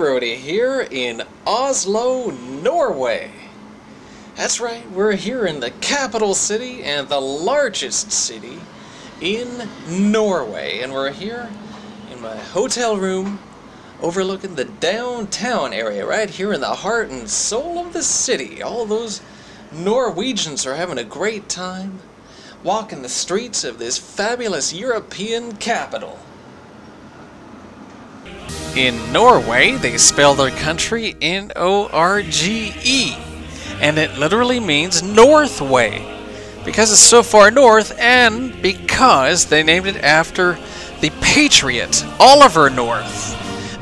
P.A.RODY here in Oslo, Norway. That's right, we're here in the capital city and the largest city in Norway. And we're here in my hotel room overlooking the downtown area right here in the heart and soul of the city. All those Norwegians are having a great time walking the streets of this fabulous European capital. In Norway, they spell their country N-O-R-G-E, and it literally means North Way, because it's so far north, and because they named it after the patriot Oliver North.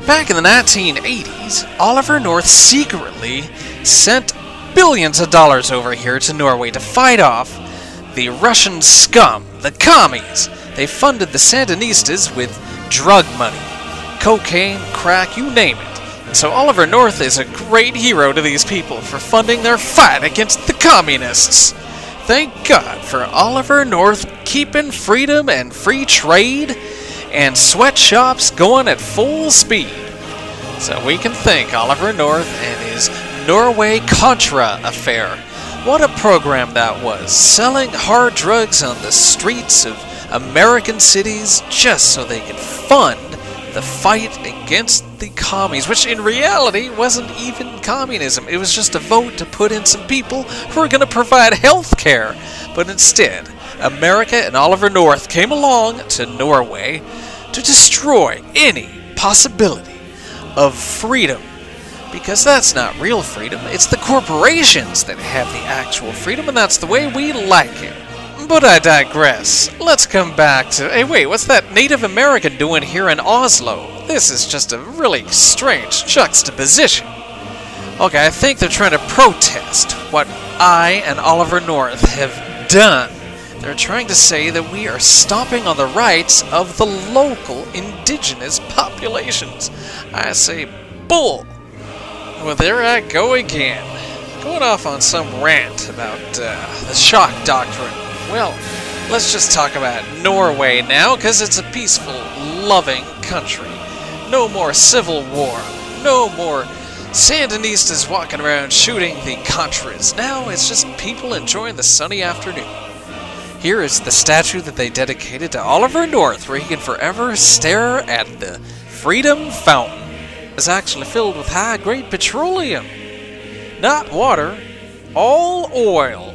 Back in the 1980s, Oliver North secretly sent billions of dollars over here to Norway to fight off the Russian scum, the commies. They funded the Sandinistas with drug money. Cocaine, crack, you name it. And so Oliver North is a great hero to these people for funding their fight against the communists. Thank God for Oliver North keeping freedom and free trade and sweatshops going at full speed. So we can thank Oliver North and his Norway Contra affair. What a program that was, selling hard drugs on the streets of American cities just so they could fund the fight against the commies, which in reality wasn't even communism. It was just a vote to put in some people who were going to provide health care. But instead, America and Oliver North came along to Norway to destroy any possibility of freedom. Because that's not real freedom, it's the corporations that have the actual freedom, and that's the way we like it. But I digress. Let's come back to... Hey, wait, what's that Native American doing here in Oslo? This is just a really strange juxtaposition. Okay, I think they're trying to protest what I and Oliver North have done. They're trying to say that we are stomping on the rights of the local indigenous populations. I say, bull. Well, there I go again. Going off on some rant about the shock doctrine. Well, let's just talk about Norway now, because it's a peaceful, loving country. No more civil war. No more Sandinistas walking around shooting the Contras. Now it's just people enjoying the sunny afternoon. Here is the statue that they dedicated to Oliver North, where he can forever stare at the Freedom Fountain. It's actually filled with high-grade petroleum. Not water, all oil.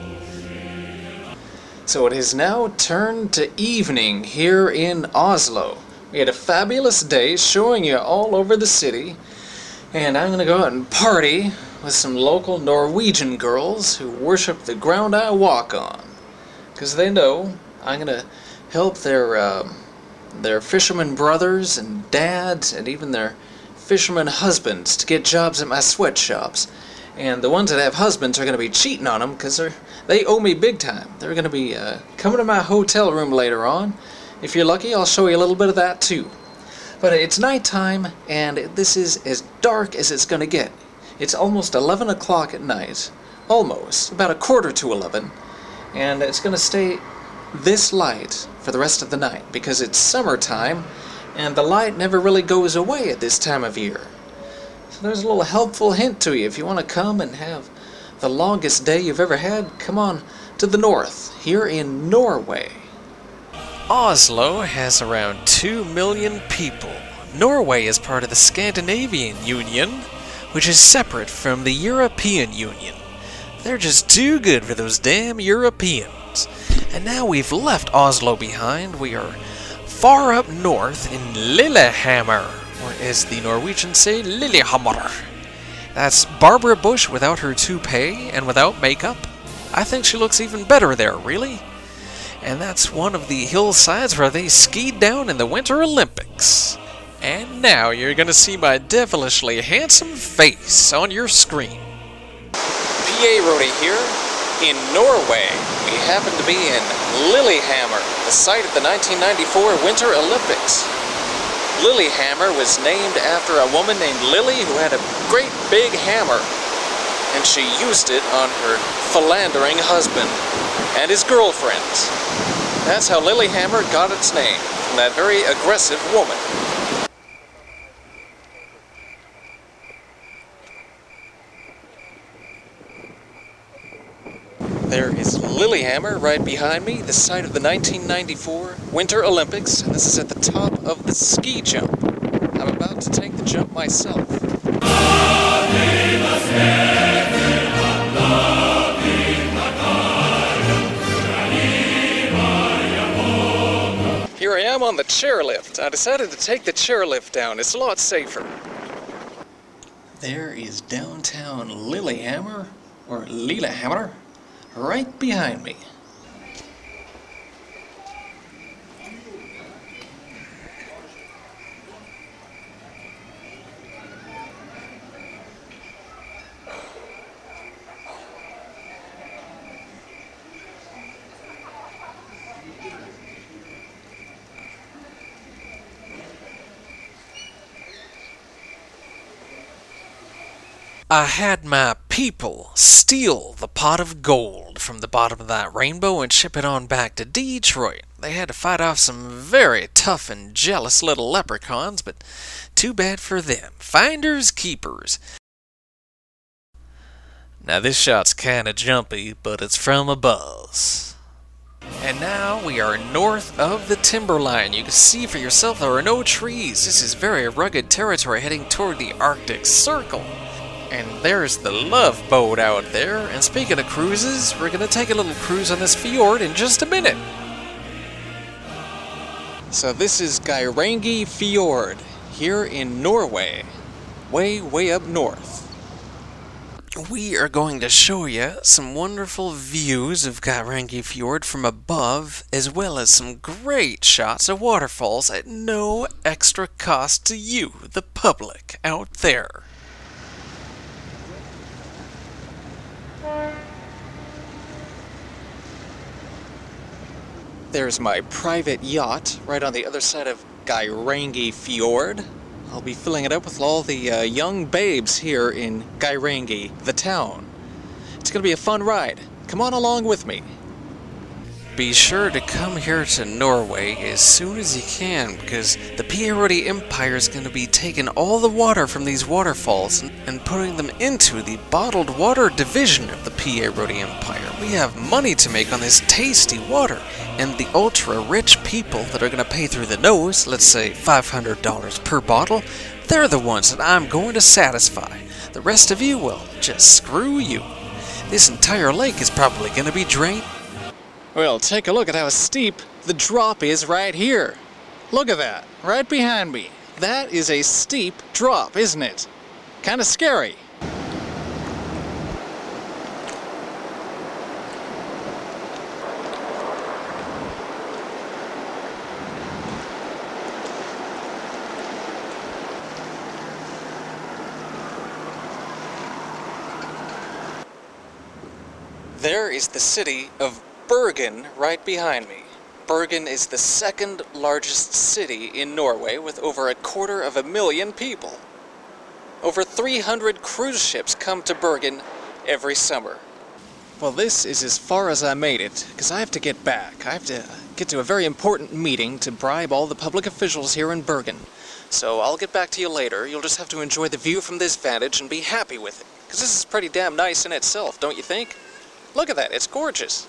So it has now turned to evening here in Oslo. We had a fabulous day showing you all over the city, and I'm going to go out and party with some local Norwegian girls who worship the ground I walk on, because they know I'm going to help their fisherman brothers and dads and even their fisherman husbands to get jobs at my sweatshops. And the ones that have husbands are going to be cheating on them because they owe me big time. They're going to be coming to my hotel room later on. If you're lucky, I'll show you a little bit of that too. But it's nighttime, and this is as dark as it's going to get. It's almost 11 o'clock at night. Almost. About 11:15. And it's going to stay this light for the rest of the night because it's summertime, and the light never really goes away at this time of year. So there's a little helpful hint to you. If you want to come and have the longest day you've ever had, come on to the north, here in Norway. Oslo has around 2 million people. Norway is part of the Scandinavian Union, which is separate from the European Union. They're just too good for those damn Europeans. And now we've left Oslo behind, we are far up north in Lillehammer, or as the Norwegians say, Lillehammer. That's Barbara Bush without her toupee and without makeup. I think she looks even better there, really. And that's one of the hillsides where they skied down in the Winter Olympics. And now you're going to see my devilishly handsome face on your screen. P.A.RODY here in Norway. We happen to be in Lillehammer, the site of the 1994 Winter Olympics. Lillehammer was named after a woman named Lilly who had a great big hammer, and she used it on her philandering husband and his girlfriends. That's how Lillehammer got its name, from that very aggressive woman. There is Lillehammer right behind me, the site of the 1994 Winter Olympics, and this is at the top of the ski jump. I'm about to take the jump myself. Here I am on the chairlift. I decided to take the chairlift down. It's a lot safer. There is downtown Lillehammer, or Lillehammer, right behind me. I had my people steal the pot of gold from the bottom of that rainbow and ship it on back to Detroit. They had to fight off some very tough and jealous little leprechauns, but too bad for them. Finders keepers. Now this shot's kinda jumpy, but it's from above. And now we are north of the timberline. You can see for yourself there are no trees. This is very rugged territory heading toward the Arctic Circle. And there's the Love Boat out there. And speaking of cruises, we're going to take a little cruise on this fjord in just a minute. So this is Geirangi Fjord here in Norway, way up north. We are going to show you some wonderful views of Geirangi Fjord from above, as well as some great shots of waterfalls at no extra cost to you, the public, out there. There's my private yacht right on the other side of Geirangi Fjord. I'll be filling it up with all the young babes here in Geirangi, the town. It's going to be a fun ride. Come on along with me. Be sure to come here to Norway as soon as you can, because the P.A.RODY Empire is going to be taking all the water from these waterfalls and putting them into the bottled water division of the P.A.RODY Empire. We have money to make on this tasty water, and the ultra-rich people that are going to pay through the nose, let's say $500 per bottle, they're the ones that I'm going to satisfy. The rest of you, well, just screw you. This entire lake is probably going to be drained. Well, take a look at how steep the drop is right here. Look at that, right behind me. That is a steep drop, isn't it? Kind of scary. There is the city of Bergen right behind me. Bergen is the second largest city in Norway with over 250,000 people. Over 300 cruise ships come to Bergen every summer. Well, this is as far as I made it, because I have to get back. I have to get to a very important meeting to bribe all the public officials here in Bergen. So I'll get back to you later. You'll just have to enjoy the view from this vantage and be happy with it. Because this is pretty damn nice in itself, don't you think? Look at that, it's gorgeous.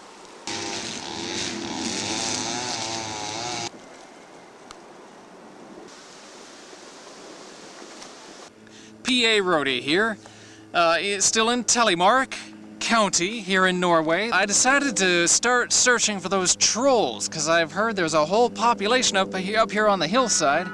P.A.RODY here, still in Telemark County here in Norway. I decided to start searching for those trolls because I've heard there's a whole population up here on the hillside.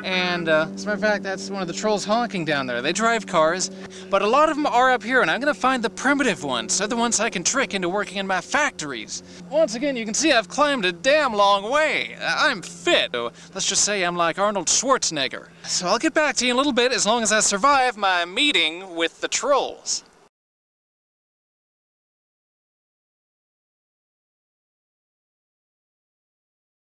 And as a matter of fact, that's one of the trolls honking down there. They drive cars, but a lot of them are up here, and I'm gonna find the primitive ones. They're the ones I can trick into working in my factories. Once again, you can see I've climbed a damn long way. I'm fit. So let's just say I'm like Arnold Schwarzenegger. So I'll get back to you in a little bit as long as I survive my meeting with the trolls.